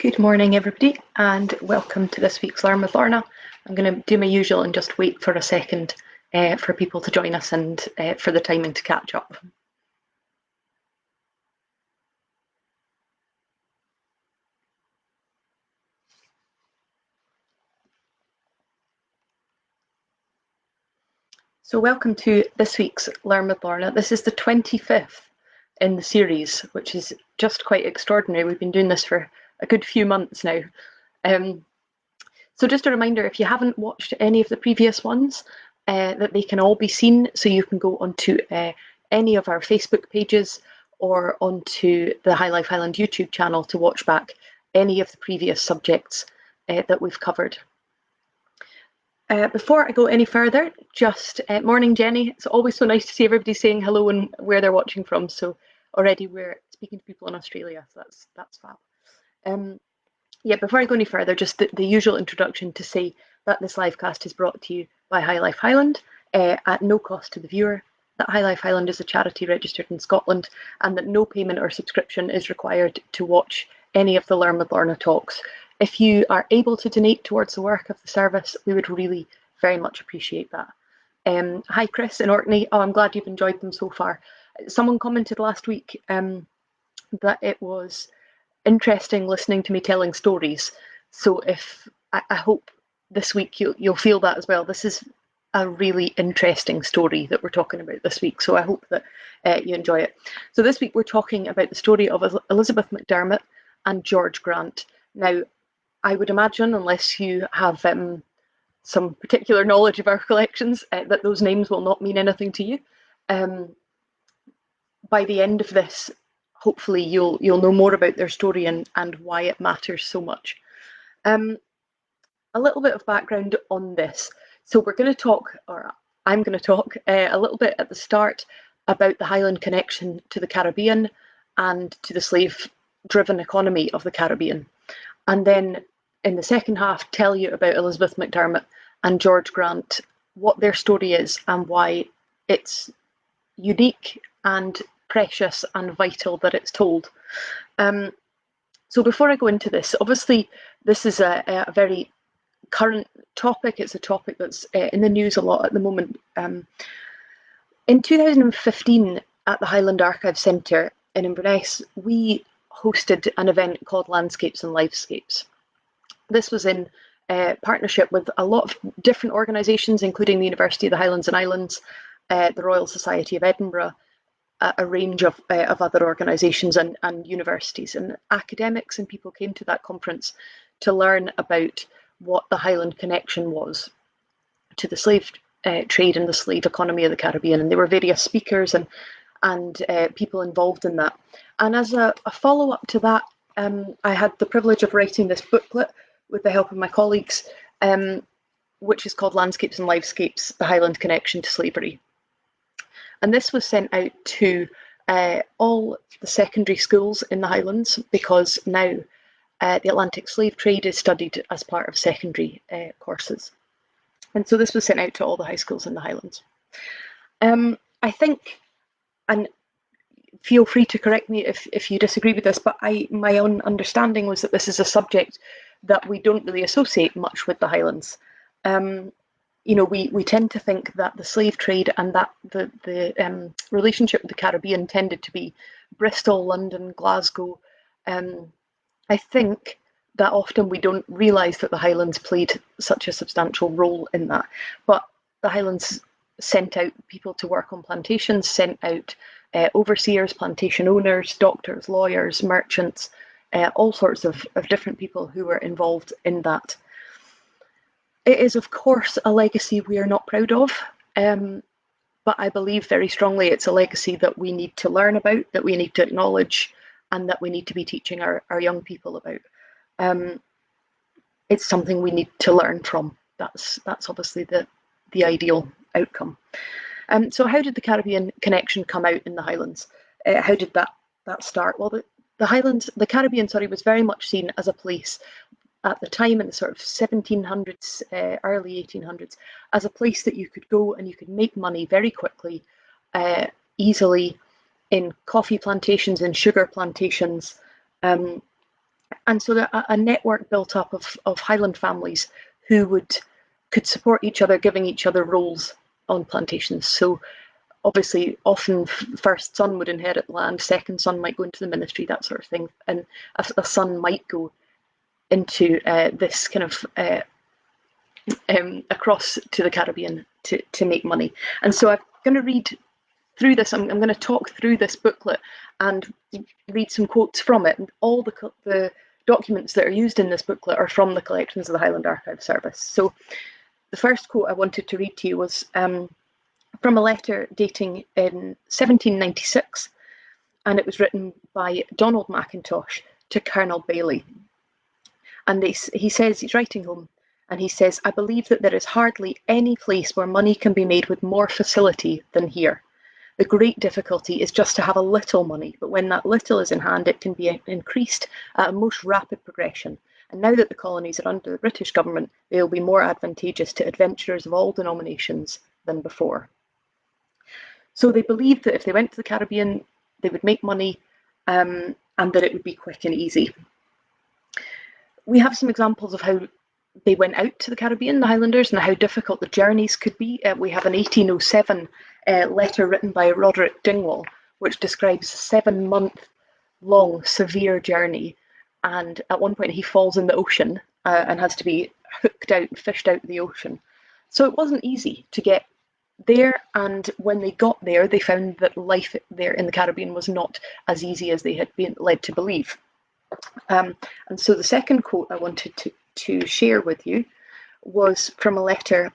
Good morning, everybody, and welcome to this week's Learn With Lorna. I'm going to do my usual and just wait for a second for people to join us and for the timing to catch up. So welcome to this week's Learn With Lorna. This is the 25th in the series, which is just quite extraordinary. We've been doing this for a good few months now. So just a reminder, if you haven't watched any of the previous ones, that they can all be seen. So you can go onto any of our Facebook pages or onto the High Life Highland YouTube channel to watch back any of the previous subjects that we've covered. Before I go any further, just morning, Jenny. It's always so nice to see everybody saying hello and where they're watching from. So already we're speaking to people in Australia, so that's fab. Yeah, before I go any further, just the usual introduction to say that this livecast is brought to you by High Life Highland at no cost to the viewer, that High Life Highland is a charity registered in Scotland, and that no payment or subscription is required to watch any of the Learn With Lorna talks. If you are able to donate towards the work of the service, we would really very much appreciate that. Hi, Chris and Orkney. Oh, I'm glad you've enjoyed them so far. Someone commented last week that it was interesting listening to me telling stories. So if I hope this week you'll feel that as well. This is a really interesting story that we're talking about this week. So I hope that you enjoy it. So this week we're talking about the story of Elizabeth McDermott and George Grant. Now, I would imagine, unless you have some particular knowledge of our collections, that those names will not mean anything to you. By the end of this, hopefully you'll know more about their story and why it matters so much. A little bit of background on this. So we're going to talk, or I'm going to talk a little bit at the start about the Highland connection to the Caribbean and to the slave-driven economy of the Caribbean. And then in the second half, tell you about Elizabeth McDermott and George Grant, what their story is and why it's unique and precious and vital that it's told. So before I go into this, obviously this is a very current topic. It's a topic that's in the news a lot at the moment. In 2015 at the Highland Archive Centre in Inverness, we hosted an event called Landscapes and Livescapes. This was in partnership with a lot of different organisations, including the University of the Highlands and Islands, the Royal Society of Edinburgh, a range of other organisations and universities. And academics and people came to that conference to learn about what the Highland connection was to the slave trade and the slave economy of the Caribbean. And there were various speakers and people involved in that. And as a follow-up to that, I had the privilege of writing this booklet with the help of my colleagues, which is called Landscapes and Livescapes, The Highland Connection to Slavery. And this was sent out to all the secondary schools in the Highlands, because now the Atlantic slave trade is studied as part of secondary courses. And so this was sent out to all the high schools in the Highlands. I think, and feel free to correct me if you disagree with this, but my own understanding was that this is a subject that we don't really associate much with the Highlands. You know, we tend to think that the slave trade and that the relationship with the Caribbean tended to be Bristol, London, Glasgow. I think that often we don't realise that the Highlands played such a substantial role in that. But the Highlands sent out people to work on plantations, sent out overseers, plantation owners, doctors, lawyers, merchants, all sorts of different people who were involved in that. It is, of course, a legacy we are not proud of, but I believe very strongly it's a legacy that we need to learn about, that we need to acknowledge, and that we need to be teaching our young people about. It's something we need to learn from. That's obviously the ideal outcome. So how did the Caribbean connection come out in the Highlands? How did that start? Well, the Caribbean, was very much seen as a place at the time in the sort of 1700s, early 1800s, as a place that you could go and you could make money very quickly, easily, in coffee plantations and sugar plantations, And so a network built up of Highland families who could support each other, giving each other roles on plantations. So obviously, often first son would inherit land, second son might go into the ministry, that sort of thing, and a son might go into this kind of across to the Caribbean to make money. And so I'm going to read through this. I'm going to talk through this booklet and read some quotes from it. And all the documents that are used in this booklet are from the collections of the Highland Archive Service. So the first quote I wanted to read to you was from a letter dating in 1796, and it was written by Donald Mackintosh to Colonel Bailey. And he says, he's writing home, and he says, "I believe that there is hardly any place where money can be made with more facility than here. The great difficulty is just to have a little money, but when that little is in hand, it can be increased at a most rapid progression. And now that the colonies are under the British government, they will be more advantageous to adventurers of all denominations than before." So they believed that if they went to the Caribbean, they would make money, and that it would be quick and easy. We have some examples of how they went out to the Caribbean, the Highlanders, and how difficult the journeys could be. We have an 1807 letter written by Roderick Dingwall, which describes a 7-month-long severe journey. And at one point he falls in the ocean and has to be hooked out, fished out of the ocean. So it wasn't easy to get there. And when they got there, they found that life there in the Caribbean was not as easy as they had been led to believe. And so the second quote I wanted to share with you was from a letter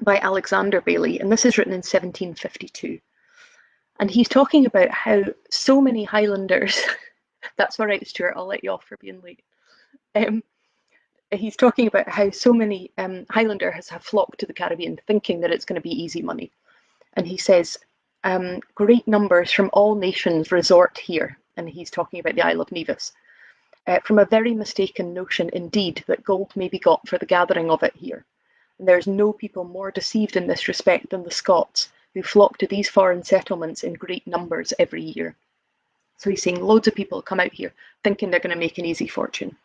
by Alexander Bailey, and this is written in 1752. And he's talking about how so many Highlanders, that's all right, Stuart, I'll let you off for being late. He's talking about how so many Highlanders have flocked to the Caribbean thinking that it's going to be easy money. And he says, great numbers from all nations resort here. And he's talking about the Isle of Nevis. From a very mistaken notion indeed that gold may be got for the gathering of it here. And there is no people more deceived in this respect than the Scots, who flock to these foreign settlements in great numbers every year. So he's saying loads of people come out here thinking they're going to make an easy fortune.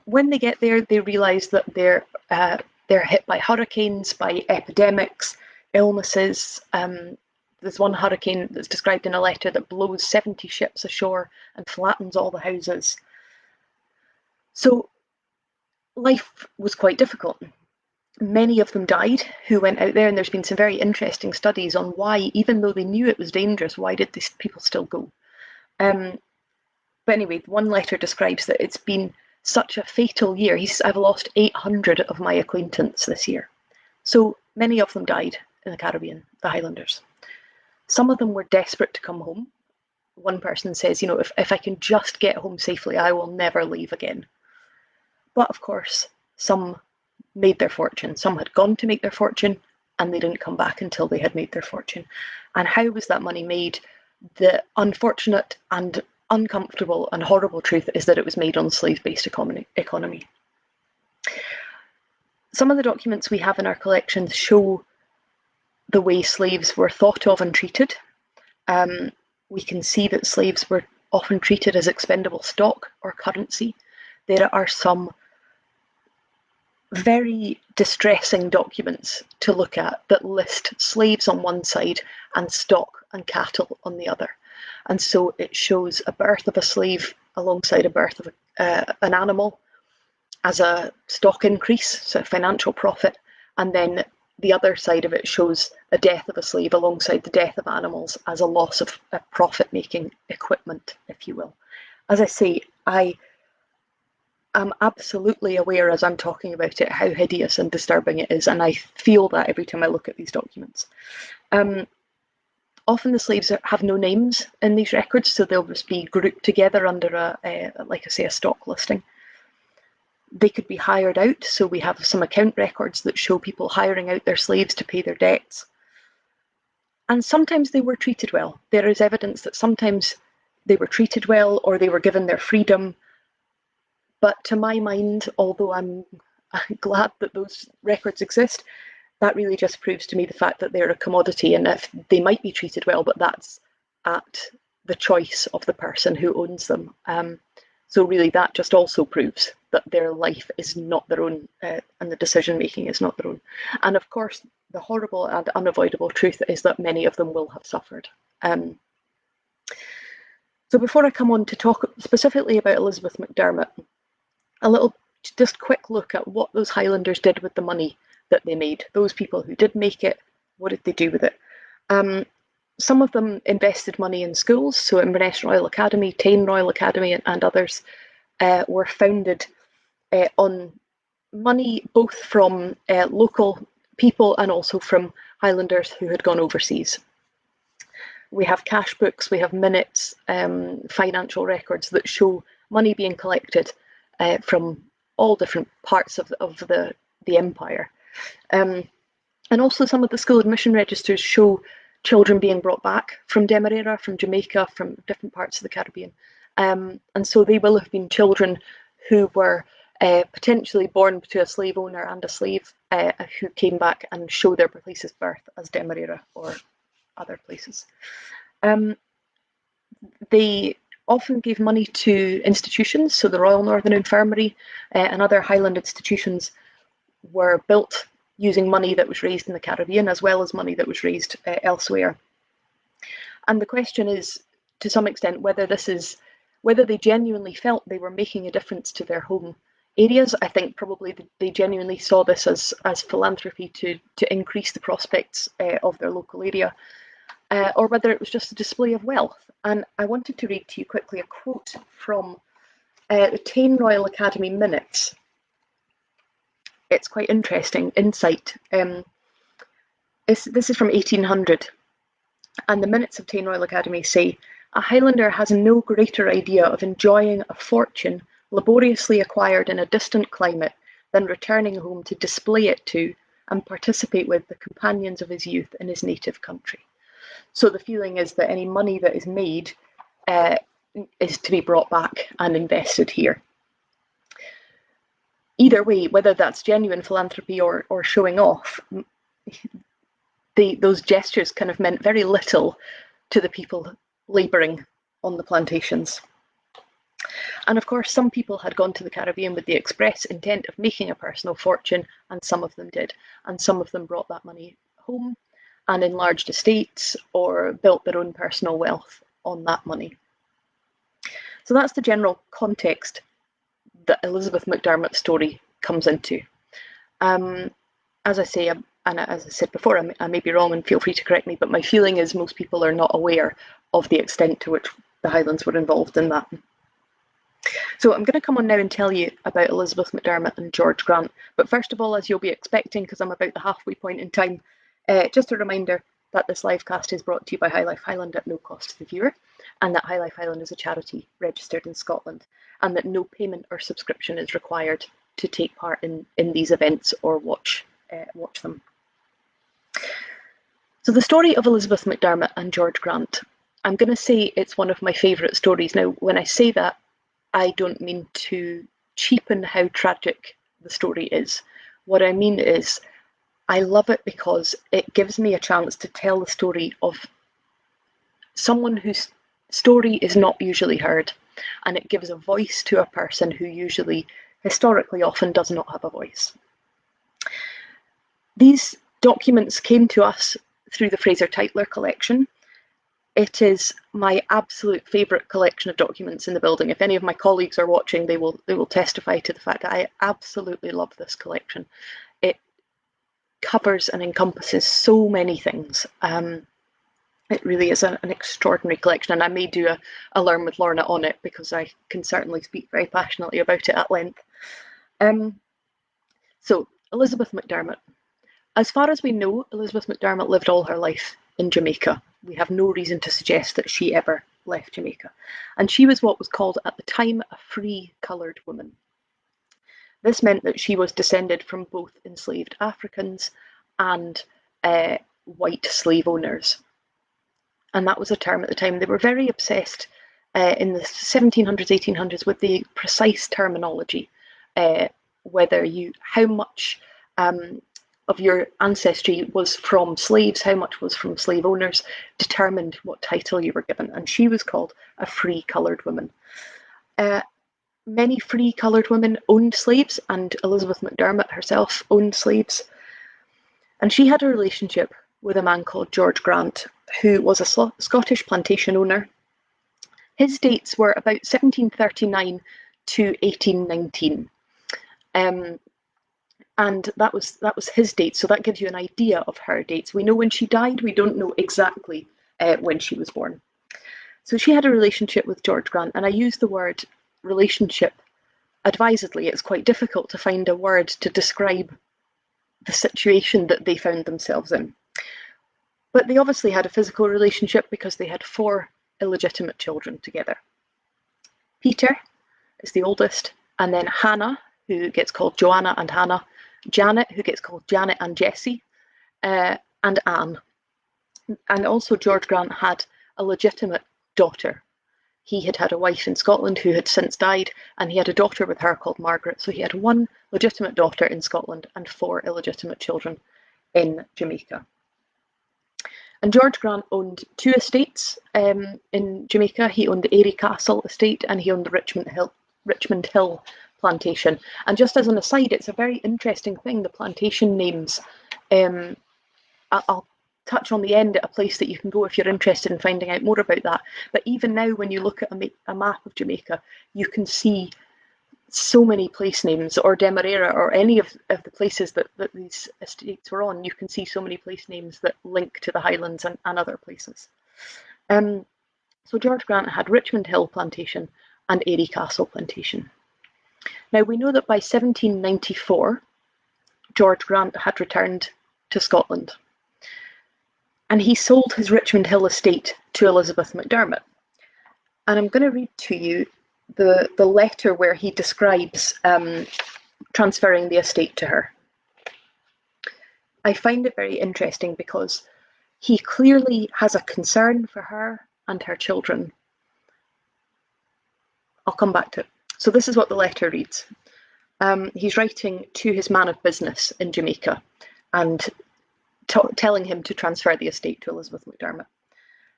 When they get there, they realise that they're hit by hurricanes, by epidemics, illnesses. There's one hurricane that's described in a letter that blows 70 ships ashore and flattens all the houses. So life was quite difficult. Many of them died who went out there, and there's been some very interesting studies on why, even though they knew it was dangerous, why did these people still go? But anyway, one letter describes that it's been such a fatal year. He says, "I've lost 800 of my acquaintance this year." So many of them died in the Caribbean, the Highlanders. Some of them were desperate to come home. One person says, if I can just get home safely, I will never leave again. But of course, some made their fortune. Some had gone to make their fortune, and they didn't come back until they had made their fortune. And how was that money made? The unfortunate and uncomfortable and horrible truth is that it was made on slave-based economy. Some of the documents we have in our collections show the way slaves were thought of and treated. We can see that slaves were often treated as expendable stock or currency. There are some very distressing documents to look at that list slaves on one side and stock and cattle on the other. And so it shows a birth of a slave alongside a birth of an animal as a stock increase, so financial profit, and then the other side of it shows a death of a slave alongside the death of animals as a loss of profit-making equipment, if you will. As I say, I am absolutely aware as I'm talking about it how hideous and disturbing it is, and I feel that every time I look at these documents. Often the slaves have no names in these records, so they'll just be grouped together under like I say, a stock listing. They could be hired out, so we have some account records that show people hiring out their slaves to pay their debts. And sometimes they were treated well. There is evidence that sometimes they were treated well or they were given their freedom. But to my mind, although I'm glad that those records exist, that really just proves to me the fact that they're a commodity, and if they might be treated well, but that's at the choice of the person who owns them. So really that just also proves that their life is not their own, and the decision making is not their own. And of course, the horrible and unavoidable truth is that many of them will have suffered. So before I come on to talk specifically about Elizabeth McDermott, a little just quick look at what those Highlanders did with the money that they made. Those people who did make it, what did they do with it? Some of them invested money in schools, so Inverness Royal Academy, Tain Royal Academy, and others were founded on money both from local people and also from Highlanders who had gone overseas. We have cash books, we have minutes, financial records that show money being collected from all different parts of the empire. And also some of the school admission registers show children being brought back from Demerara, from Jamaica, from different parts of the Caribbean. And so they will have been children who were potentially born to a slave owner and a slave who came back and show their place of birth as Demerara or other places. They often gave money to institutions, so the Royal Northern Infirmary and other Highland institutions were built using money that was raised in the Caribbean as well as money that was raised elsewhere. And the question is, to some extent, whether they genuinely felt they were making a difference to their home areas. I think probably they genuinely saw this as philanthropy to increase the prospects of their local area, or whether it was just a display of wealth. And I wanted to read to you quickly a quote from the Tain Royal Academy minutes. It's quite interesting insight. This is from 1800, and the minutes of Tain Royal Academy say, "A Highlander has no greater idea of enjoying a fortune laboriously acquired in a distant climate than returning home to display it to and participate with the companions of his youth in his native country." So the feeling is that any money that is made is to be brought back and invested here. Either way, whether that's genuine philanthropy or showing off, those gestures kind of meant very little to the people labouring on the plantations. And of course, some people had gone to the Caribbean with the express intent of making a personal fortune, and some of them did. And some of them brought that money home and enlarged estates or built their own personal wealth on that money. So that's the general context that Elizabeth McDermott's story comes into. As I say, and as I said before, I may be wrong and feel free to correct me, but my feeling is most people are not aware of the extent to which the Highlands were involved in that. So I'm going to come on now and tell you about Elizabeth McDermott and George Grant. But first of all, as you'll be expecting, because I'm about the halfway point in time, just a reminder that this live cast is brought to you by High Life Highland at no cost to the viewer, and that High Life Highland is a charity registered in Scotland, and that no payment or subscription is required to take part in these events or watch them. So the story of Elizabeth McDermott and George Grant, I'm going to say it's one of my favourite stories. Now, when I say that, I don't mean to cheapen how tragic the story is. What I mean is, I love it because it gives me a chance to tell the story of someone whose story is not usually heard, and it gives a voice to a person who usually, historically, often does not have a voice. These documents came to us through the Fraser Tytler collection. It is my absolute favourite collection of documents in the building. If any of my colleagues are watching, they will testify to the fact that I absolutely love this collection. It covers and encompasses so many things. It really is an extraordinary collection, and I may do a Learn With Lorna on it because I can certainly speak very passionately about it at length. So, Elizabeth McDermott. As far as we know, Elizabeth McDermott lived all her life in Jamaica. We have no reason to suggest that she ever left Jamaica. And she was what was called at the time a free coloured woman. This meant that she was descended from both enslaved Africans and white slave owners. And that was a term at the time. They were very obsessed in the 1700s, 1800s with the precise terminology, how much of your ancestry was from slaves, how much was from slave owners, determined what title you were given. And she was called a free coloured woman. many free coloured women owned slaves, and Elizabeth McDermott herself owned slaves. And she had a relationship with a man called George Grant, who was a Scottish plantation owner. His dates were about 1739 to 1819. And that was his date, so that gives you an idea of her dates. We know when she died, we don't know exactly when she was born. So she had a relationship with George Grant, and I use the word relationship advisedly. It's quite difficult to find a word to describe the situation that they found themselves in. But they obviously had a physical relationship because they had 4 illegitimate children together. Peter is the oldest, and then Hannah, who gets called Joanna and Hannah, Janet, who gets called Janet and Jessie, and Anne. And also George Grant had a legitimate daughter. He had had a wife in Scotland who had since died, and he had a daughter with her called Margaret. So he had 1 legitimate daughter in Scotland and 4 illegitimate children in Jamaica. And George Grant owned 2 estates in Jamaica. He owned the Airy Castle estate, and he owned the Richmond Hill plantation. And just as an aside, it's a very interesting thing, the plantation names. I'll touch on the end at a place that you can go if you're interested in finding out more about that. But even now, when you look at a map of Jamaica, you can see so many place names, or Demerara, or any of the places that these estates were on. You can see so many place names that link to the Highlands and other places. So George Grant had Richmond Hill Plantation and Airy Castle Plantation. Now we know that by 1794, George Grant had returned to Scotland, and he sold his Richmond Hill estate to Elizabeth McDermott. And I'm going to read to you the letter where he describes transferring the estate to her. I find it very interesting because he clearly has a concern for her and her children. I'll come back to it. So this is what the letter reads. He's writing to his man of business in Jamaica and telling him to transfer the estate to Elizabeth McDermott.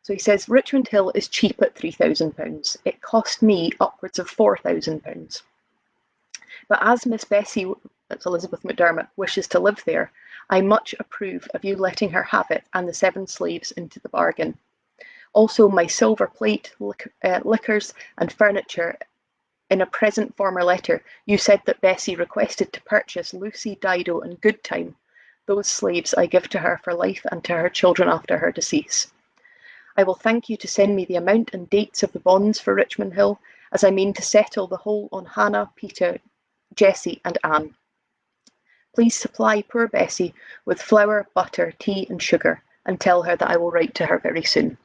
So he says, Richmond Hill is cheap at £3,000. It cost me upwards of £4,000. But as Miss Bessie, that's Elizabeth McDermott, wishes to live there, I much approve of you letting her have it and the 7 slaves into the bargain. Also my silver plate, liquors and furniture. In a present former letter, you said that Bessie requested to purchase Lucy, Dido and Goodtime. Those slaves I give to her for life and to her children after her decease. I will thank you to send me the amount and dates of the bonds for Richmond Hill, as I mean to settle the whole on Hannah, Peter, Jessie and Anne. Please supply poor Bessie with flour, butter, tea and sugar, and tell her that I will write to her very soon.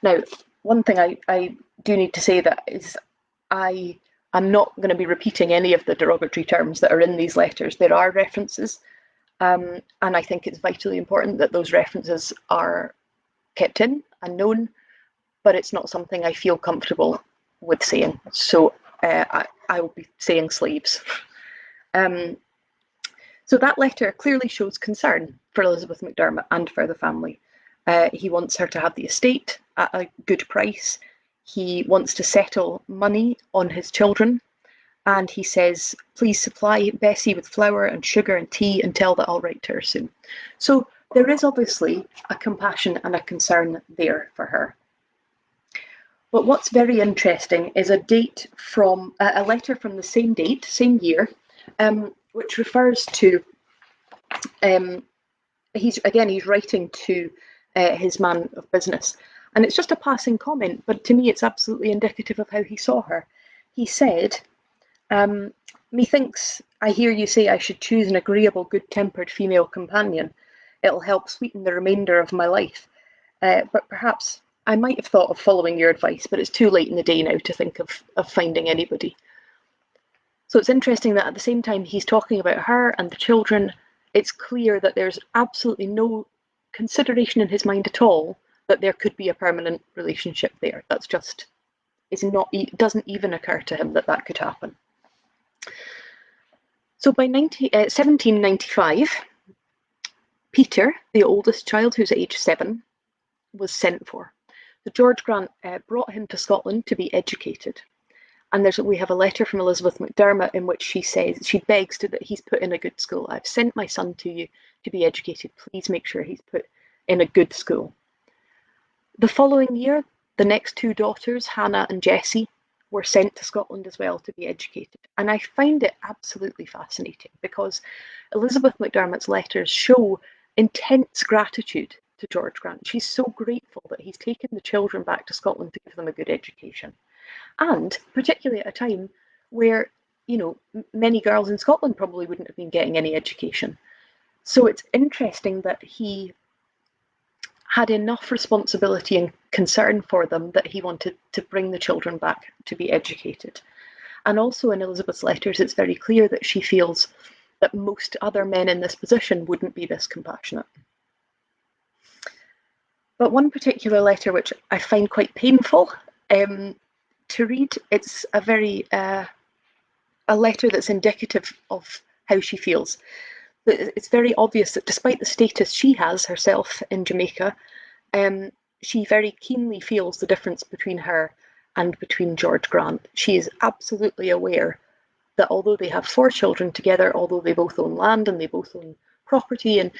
Now, one thing I do need to say that is I'm not going to be repeating any of the derogatory terms that are in these letters. There are references, and I think it's vitally important that those references are kept in and known, but it's not something I feel comfortable with saying. So I will be saying slaves. So that letter clearly shows concern for Elizabeth McDermott and for the family. He wants her to have the estate at a good price. He wants to settle money on his children. And he says, please supply Bessie with flour and sugar and tea and tell that I'll write to her soon. So there is obviously a compassion and a concern there for her. But what's very interesting is a date from a letter from the same date, same year, which refers to, he's writing to his man of business. And it's just a passing comment, but to me it's absolutely indicative of how he saw her. He said, methinks I hear you say I should choose an agreeable, good-tempered female companion. It'll help sweeten the remainder of my life. But perhaps I might have thought of following your advice, but it's too late in the day now to think of finding anybody. So it's interesting that at the same time he's talking about her and the children, it's clear that there's absolutely no consideration in his mind at all that there could be a permanent relationship there. That's just, it doesn't even occur to him that that could happen. So by 1795, Peter, the oldest child, who's age 7, was sent for. So George Grant brought him to Scotland to be educated. And we have a letter from Elizabeth McDermott in which she begs that he's put in a good school. I've sent my son to you to be educated. Please make sure he's put in a good school. The following year, the next two daughters, Hannah and Jessie, were sent to Scotland as well to be educated. And I find it absolutely fascinating because Elizabeth McDermott's letters show intense gratitude to George Grant. She's so grateful that he's taken the children back to Scotland to give them a good education. And particularly at a time where, many girls in Scotland probably wouldn't have been getting any education. So it's interesting that he had enough responsibility and concern for them that he wanted to bring the children back to be educated. And also in Elizabeth's letters, it's very clear that she feels that most other men in this position wouldn't be this compassionate. But one particular letter which I find quite painful to read, it's a letter that's indicative of how she feels. It's very obvious that despite the status she has herself in Jamaica, she very keenly feels the difference between her and between George Grant. She is absolutely aware that although they have 4 children together, although they both own land and they both own property, and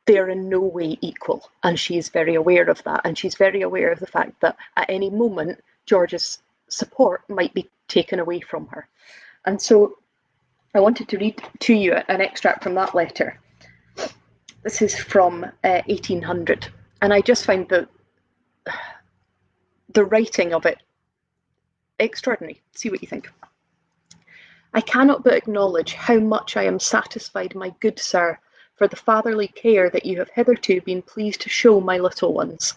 they are in no way equal. And she is very aware of that. And she's very aware of the fact that at any moment, George's support might be taken away from her. And so I wanted to read to you an extract from that letter. This is from 1800, and I just find the writing of it extraordinary. See what you think. I cannot but acknowledge how much I am satisfied, my good sir, for the fatherly care that you have hitherto been pleased to show my little ones,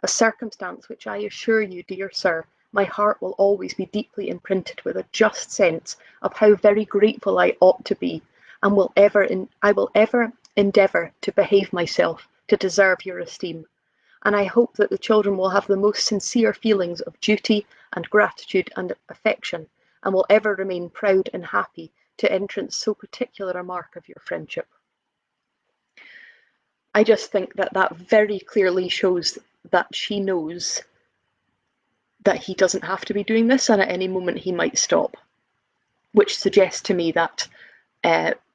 a circumstance which I assure you, dear sir, my heart will always be deeply imprinted with a just sense of how very grateful I ought to be, and I will ever endeavour to behave myself to deserve your esteem. And I hope that the children will have the most sincere feelings of duty and gratitude and affection, and will ever remain proud and happy to entrance so particular a mark of your friendship. I just think that very clearly shows that she knows that he doesn't have to be doing this, and at any moment he might stop, which suggests to me that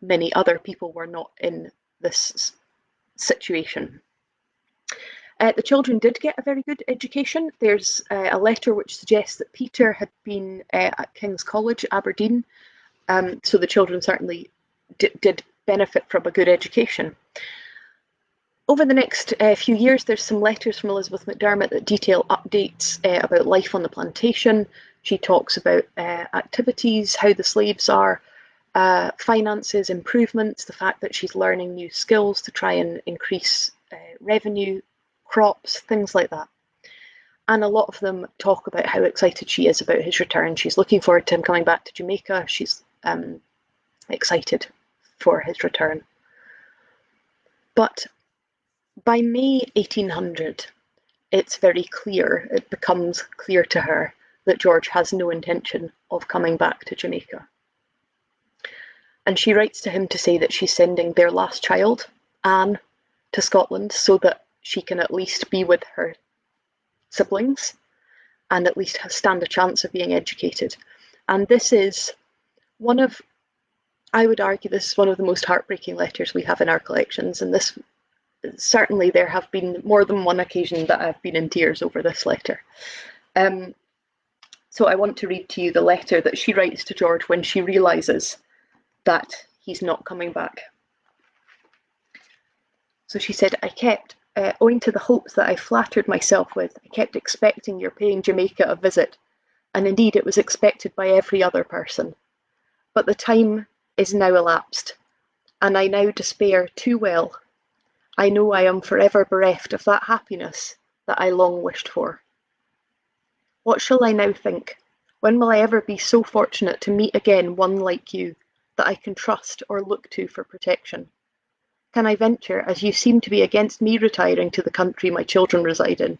many other people were not in this situation. The children did get a very good education. There's a letter which suggests that Peter had been at King's College, Aberdeen, so the children certainly did benefit from a good education. Over the next few years, there's some letters from Elizabeth McDermott that detail updates about life on the plantation. She talks about activities, how the slaves are, finances, improvements, the fact that she's learning new skills to try and increase revenue, crops, things like that. And a lot of them talk about how excited she is about his return. She's looking forward to him coming back to Jamaica. She's excited for his return. But by May 1800, it's very clear, it becomes clear to her that George has no intention of coming back to Jamaica. And she writes to him to say that she's sending their last child, Anne, to Scotland so that she can at least be with her siblings and at least stand a chance of being educated. And this is I would argue this is one of the most heartbreaking letters we have in our collections, and this certainly there have been more than one occasion that I've been in tears over this letter. So I want to read to you the letter that she writes to George when she realises that he's not coming back. So she said, I kept, owing to the hopes that I flattered myself with, I kept expecting your paying Jamaica a visit, and indeed it was expected by every other person. But the time is now elapsed, and I now despair too well. I know I am forever bereft of that happiness that I long wished for. What shall I now think? When will I ever be so fortunate to meet again one like you, that I can trust or look to for protection? Can I venture, as you seem to be against me retiring to the country my children reside in?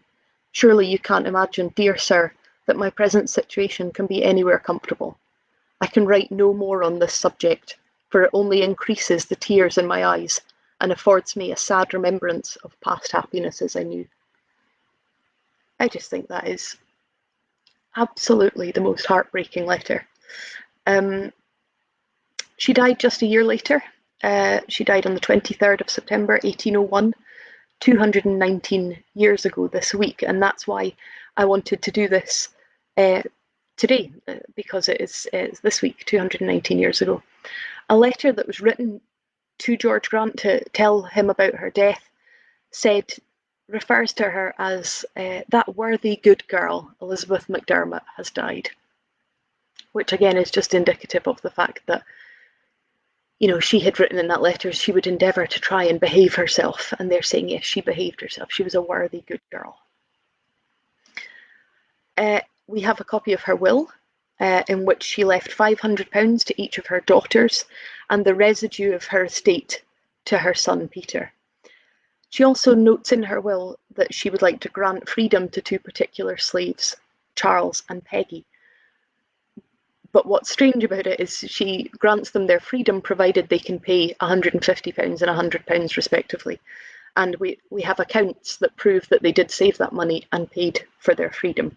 Surely you can't imagine, dear sir, that my present situation can be anywhere comfortable. I can write no more on this subject, for it only increases the tears in my eyes, and affords me a sad remembrance of past happinesses I knew. I just think that is absolutely the most heartbreaking letter. She died just a year later. She died on the 23rd of September 1801, 219 years ago this week, and that's why I wanted to do this today, because it's this week, 219 years ago. A letter that was written to George Grant to tell him about her death refers to her as that worthy good girl, Elizabeth McDermott, has died, which again is just indicative of the fact that, you know, she had written in that letter she would endeavour to try and behave herself, and they're saying yes, she behaved herself. She was a worthy good girl. We have a copy of her will, in which she left £500 to each of her daughters and the residue of her estate to her son Peter. She also notes in her will that she would like to grant freedom to two particular slaves, Charles and Peggy. But what's strange about it is she grants them their freedom provided they can pay £150 and £100 respectively. And we have accounts that prove that they did save that money and paid for their freedom.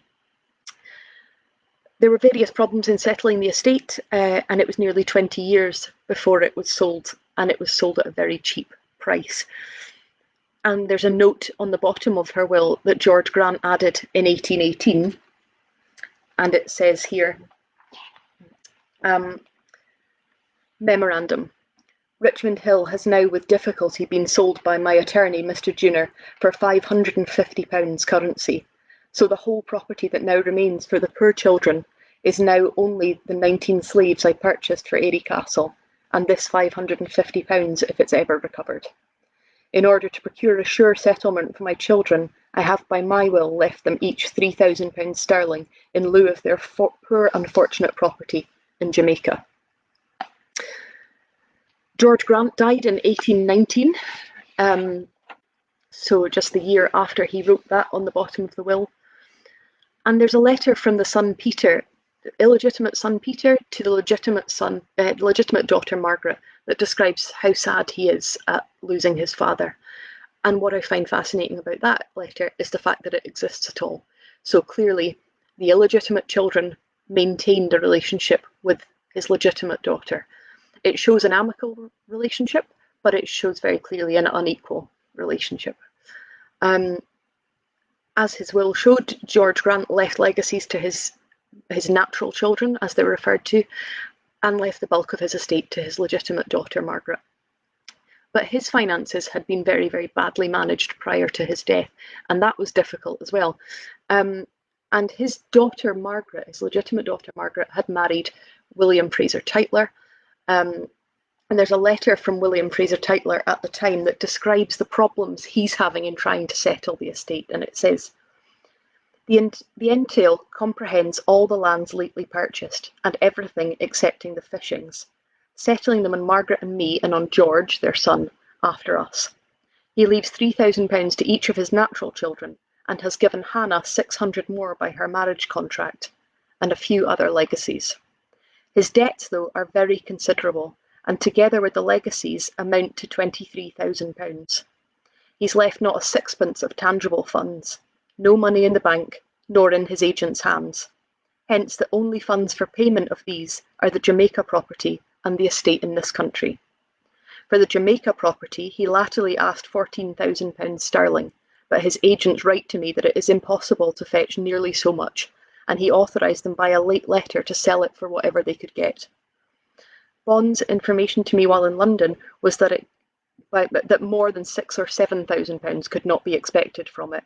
There were various problems in settling the estate, and it was nearly 20 years before it was sold, and it was sold at a very cheap price. And there's a note on the bottom of her will that George Grant added in 1818, and it says here, memorandum. Richmond Hill has now with difficulty been sold by my attorney, Mr. Junor, for £550 currency. So the whole property that now remains for the poor children is now only the 19 slaves I purchased for Airy Castle, and this £550 if it's ever recovered. In order to procure a sure settlement for my children, I have by my will left them each £3,000 sterling in lieu of their poor unfortunate property in Jamaica. George Grant died in 1819, so just the year after he wrote that on the bottom of the will. And there's a letter from the son Peter, the illegitimate son Peter, to the legitimate daughter Margaret, that describes how sad he is at losing his father. And what I find fascinating about that letter is the fact that it exists at all. So clearly, the illegitimate children maintained a relationship with his legitimate daughter. It shows an amicable relationship, but it shows very clearly an unequal relationship. As his will showed, George Grant left legacies to his natural children, as they're referred to, and left the bulk of his estate to his legitimate daughter, Margaret. But his finances had been very, very badly managed prior to his death, and that was difficult as well. And his daughter, Margaret, his legitimate daughter, Margaret, had married William Fraser Tytler. And there's a letter from William Fraser Tytler at the time that describes the problems he's having in trying to settle the estate. And it says, the entail comprehends all the lands lately purchased, and everything excepting the fishings, settling them on Margaret and me, and on George, their son, after us. He leaves £3,000 to each of his natural children, and has given Hannah 600 more by her marriage contract, and a few other legacies. His debts, though, are very considerable, and together with the legacies amount to £23,000. He's left not a sixpence of tangible funds, no money in the bank, nor in his agent's hands. Hence the only funds for payment of these are the Jamaica property and the estate in this country. For the Jamaica property he latterly asked £14,000 sterling, but his agents write to me that it is impossible to fetch nearly so much, and he authorised them by a late letter to sell it for whatever they could get. Bond's information to me while in London was that more than £6,000 or £7,000 could not be expected from it.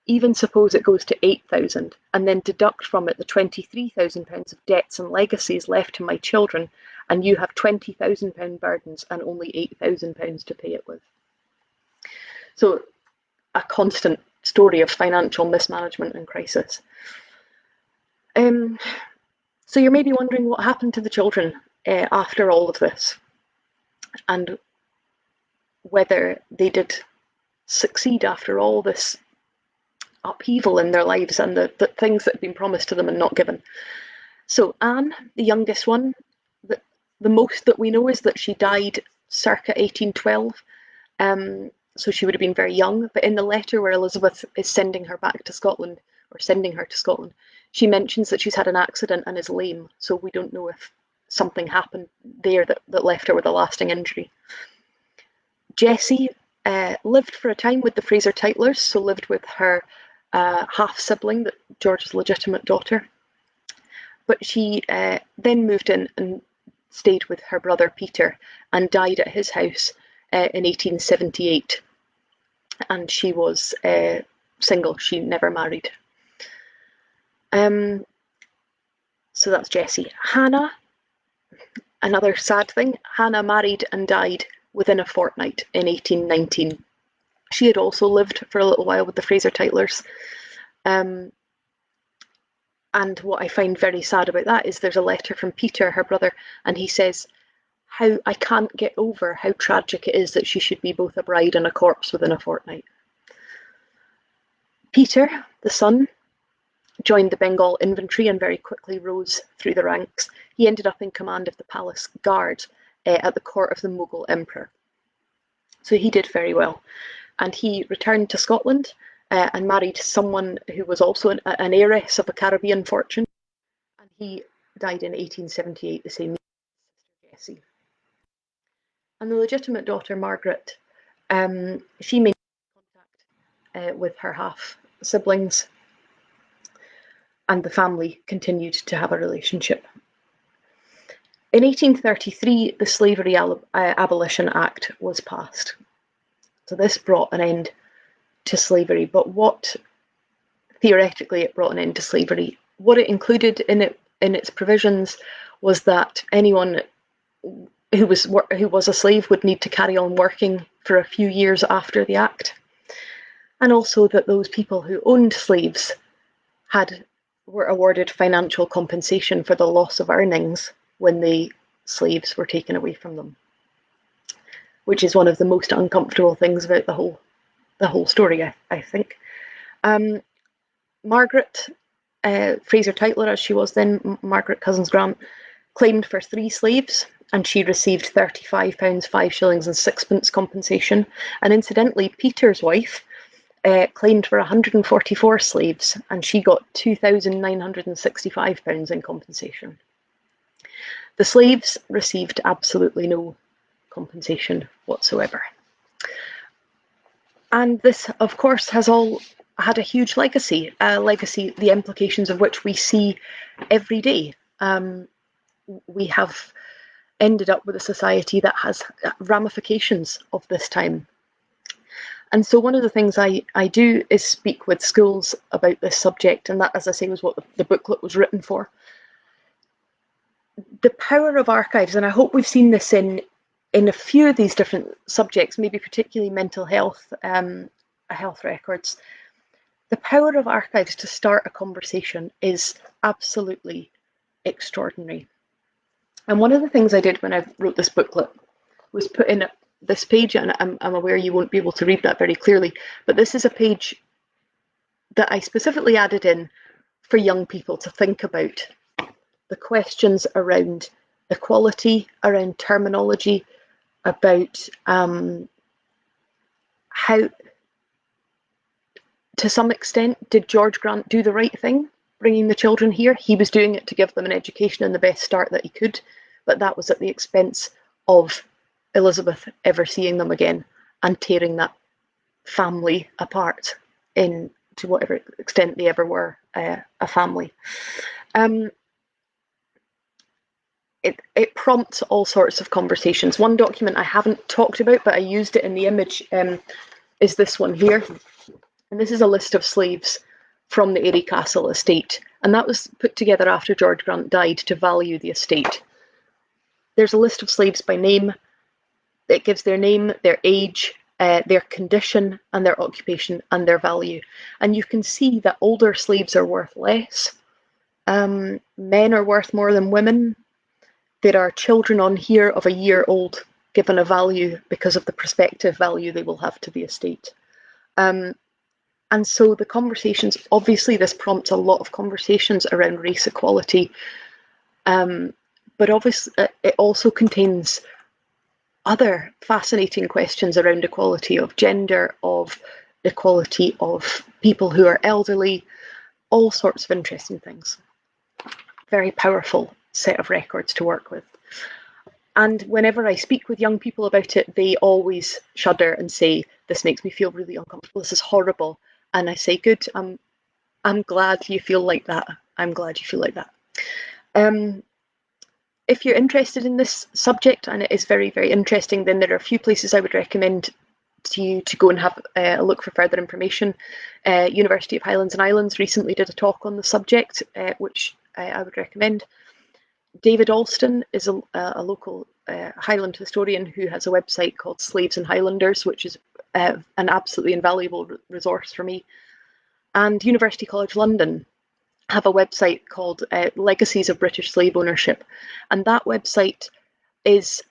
Even suppose it goes to £8,000, and then deduct from it the £23,000 of debts and legacies left to my children, and you have £20,000 burdens and only £8,000 to pay it with. So, a constant story of financial mismanagement and crisis. So you're maybe wondering what happened to the children after all of this, and whether they did succeed after all this upheaval in their lives and the things that had been promised to them and not given. So Anne, the youngest one, the most that we know is that she died circa 1812. So she would have been very young, but in the letter where Elizabeth is sending her to Scotland, She mentions that she's had an accident and is lame, so we don't know if something happened there that left her with a lasting injury. Jessie lived for a time with the Fraser Tytlers, so lived with her half-sibling, George's legitimate daughter. But she then moved in and stayed with her brother Peter and died at his house in 1878. And she was single, she never married. So that's Jessie. Hannah, another sad thing, Hannah married and died within a fortnight in 1819. She had also lived for a little while with the Fraser Tytlers. And what I find very sad about that is there's a letter from Peter, her brother, and he says, "How I can't get over how tragic it is that she should be both a bride and a corpse within a fortnight." Peter, the son, joined the Bengal infantry and very quickly rose through the ranks. He ended up in command of the palace guard at the court of the Mughal emperor. So he did very well. And he returned to Scotland and married someone who was also an heiress of a Caribbean fortune. And he died in 1878, the same year as Jessie. And the legitimate daughter, Margaret, she maintained contact with her half-siblings, and the family continued to have a relationship. In 1833, the Slavery Abolition Act was passed. So this brought an end to slavery, but theoretically it brought an end to slavery. What it included in its provisions was that anyone who was a slave would need to carry on working for a few years after the act, and also that those people who owned slaves were awarded financial compensation for the loss of earnings when the slaves were taken away from them, which is one of the most uncomfortable things about the whole story, I think. Margaret Fraser Tytler, as she was then, Margaret Cousins Grant, claimed for 3 slaves, and she received £35, 5 shillings and 6pence compensation. And incidentally, Peter's wife claimed for 144 slaves, and she got £2,965 in compensation. The slaves received absolutely no compensation whatsoever. And this, of course, has all had a huge legacy, the implications of which we see every day. We have ended up with a society that has ramifications of this time. And so one of the things I do is speak with schools about this subject, and that, as I say, was what the booklet was written for. The power of archives, and I hope we've seen this in a few of these different subjects, maybe particularly mental health, health records. The power of archives to start a conversation is absolutely extraordinary. And one of the things I did when I wrote this booklet was put in this page, and I'm aware you won't be able to read that very clearly, but this is a page that I specifically added in for young people to think about the questions around equality, around terminology, about how, to some extent, did George Grant do the right thing, bringing the children here? He was doing it to give them an education and the best start that he could, but that was at the expense of Elizabeth ever seeing them again and tearing that family apart to whatever extent they ever were a family. It prompts all sorts of conversations. One document I haven't talked about, but I used it in the image, is this one here. And this is a list of slaves from the Airy Castle estate. And that was put together after George Grant died to value the estate. There's a list of slaves by name. It gives their name, their age, their condition, and their occupation, and their value. And you can see that older slaves are worth less. Men are worth more than women. There are children on here of a year old given a value because of the prospective value they will have to the estate. And so the conversations, obviously this prompts a lot of conversations around race equality, but obviously it also contains other fascinating questions around equality of gender, of equality of people who are elderly, all sorts of interesting things. Very powerful set of records to work with. And whenever I speak with young people about it, they always shudder and say, this makes me feel really uncomfortable, this is horrible. And I say, good, I'm glad you feel like that. I'm glad you feel like that. If you're interested in this subject, and it is very, very interesting, then there are a few places I would recommend to you to go and have a look for further information. University of Highlands and Islands recently did a talk on the subject, which I would recommend. David Alston is a local Highland historian who has a website called Slaves and Highlanders, which is an absolutely invaluable resource for me. And University College London have a website called Legacies of British Slave Ownership. And that website is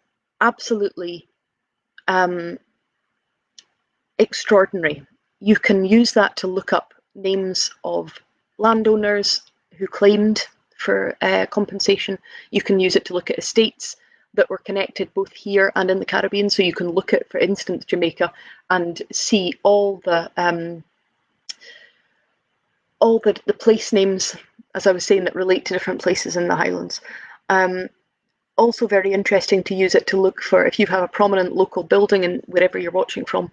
absolutely extraordinary. You can use that to look up names of landowners who claimed for compensation. You can use it to look at estates that were connected both here and in the Caribbean. So you can look at, for instance, Jamaica and see all the place names, as I was saying, that relate to different places in the Highlands. Also very interesting to use it to look for, if you have a prominent local building in wherever you're watching from,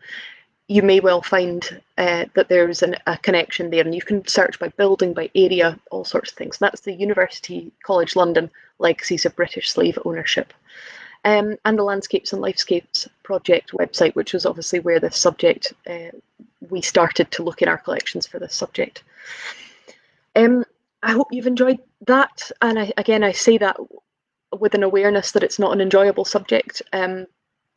you may well find that there's a connection there, and you can search by building, by area, all sorts of things. And that's the University College London Legacies of British Slave Ownership. And the Landscapes and Lifescapes Project website, which was obviously where this subject, we started to look in our collections for this subject. I hope you've enjoyed that. And I say that with an awareness that it's not an enjoyable subject.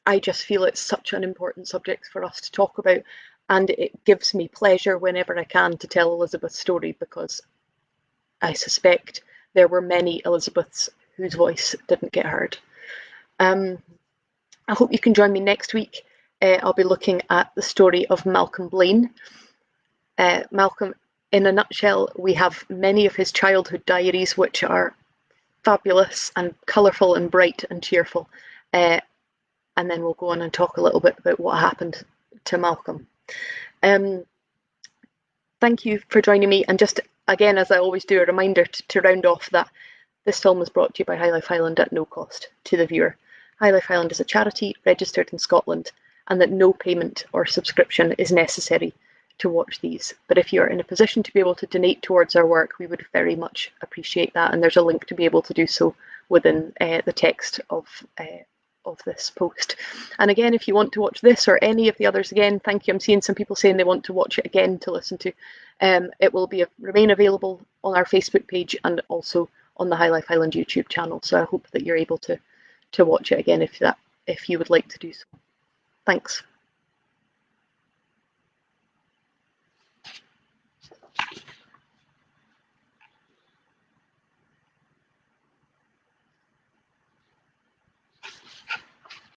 I just feel it's such an important subject for us to talk about, and it gives me pleasure whenever I can to tell Elizabeth's story, because I suspect there were many Elizabeths whose voice didn't get heard. I hope you can join me next week. I'll be looking at the story of Malcolm Blaine. Malcolm, in a nutshell, we have many of his childhood diaries, which are fabulous and colourful and bright and cheerful. And then we'll go on and talk a little bit about what happened to Malcolm. Thank you for joining me. And just again, as I always do, a reminder to round off that this film was brought to you by High Life Highland at no cost to the viewer. High Life Highland is a charity registered in Scotland, and that no payment or subscription is necessary to watch these. But if you're in a position to be able to donate towards our work, we would very much appreciate that. And there's a link to be able to do so within the text of this post. And again, if you want to watch this or any of the others again, thank you. I'm seeing some people saying they want to watch it again to listen to. It will remain available on our Facebook page and also on the High Life Highland YouTube channel. So I hope that you're able to watch it again if you would like to do so. Thanks.